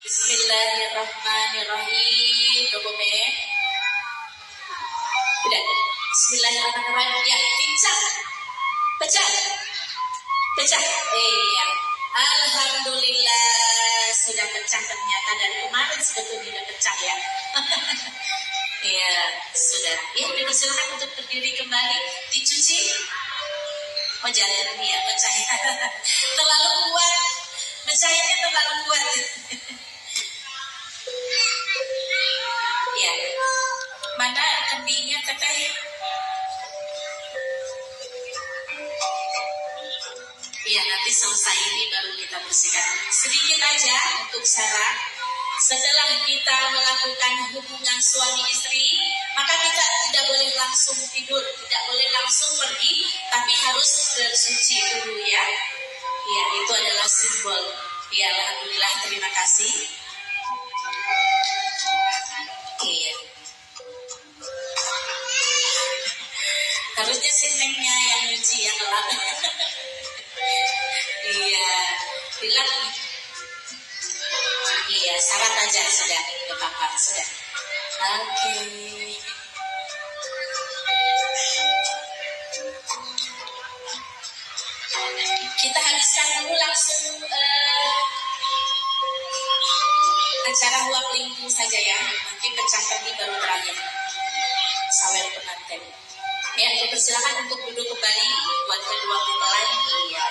Bismillahirrahmanirrahim. Dokumen. Udah. Bismillahirrahmanirrahim. Ya, pecah. Pecah. Pecah. Iya. Alhamdulillah sudah pecah ternyata, dari kemarin sebetulnya sudah pecah ya. Iya, sudah. Ya, dipersilakan untuk berdiri kembali, dicuci. Oh, jangan ya, pecahnya. Terlalu kuat. Pecahnya terlalu kuat. Ya. Mana kambingnya, Teteh? Iya, nanti selesai ini baru kita bersihkan. Sedikit aja untuk syarat. Setelah kita melakukan hubungan suami istri, maka kita tidak boleh langsung tidur, tidak boleh langsung pergi, tapi harus bersuci dulu ya. Iya, itu adalah simbol. Ya, alhamdulillah, terima kasih. Iya. Harusnya si Nengnya yang nyuci ya, kelak. Iya, bilang. Iya, syarat aja sudah, ke Bapak sudah. Oke. Kita habiskan dulu langsung acara huap lingku saja ya. Nanti pecah tadi baru terakhir. Sawer pengantin. Ya, dipersilakan untuk duduk kembali buat kedua mempelai. Iya.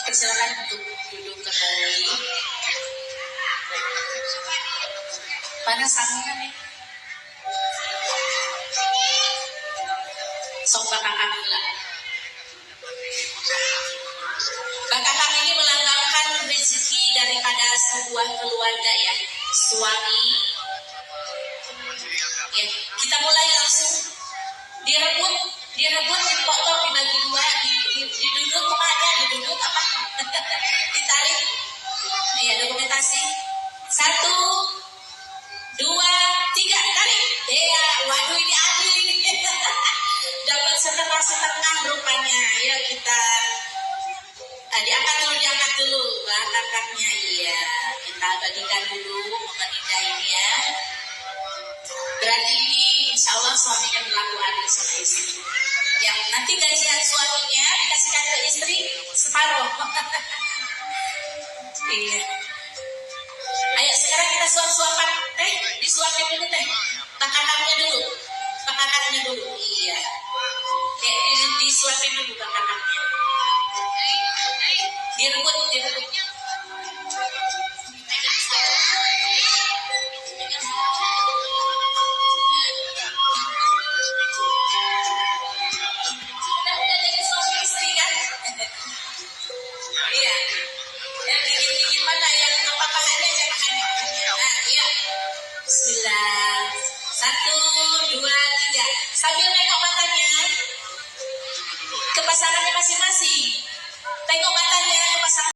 Persilakan untuk duduk kembali. Panas sangat nih. Sok bakakak pula. Bakakak ini melambangkan rezeki daripada sebuah keluarga ya. Suami. Ya, kita mulai langsung. Direbut, dipotong, dibagi dua, diduduk kemana, diduduk apa? Ditarik. Ya, dokumentasi. 1, 2, 3, tarik. Ya, waduh ini adil ini. Dapat setengah rupanya. Ya, kita diangkat dulu bakakaknya. Iya, kita bagikan dulu momen indah ini ya. Berarti ini insya Allah suaminya berlaku adil sama istri. Ya, nanti gajian suaminya dikasihkan ke istri separuh. Iya. Ayo sekarang kita suap-suapan. Teh, disuapin dulu teh. Bakakaknya dulu. Iya. Disuapin dulu bakakaknya. Direbut. Bismillah. 1, 2, 3. Sambil nengok matanya ke pasangannya masing-masing. Tengok matanya ke pasangan.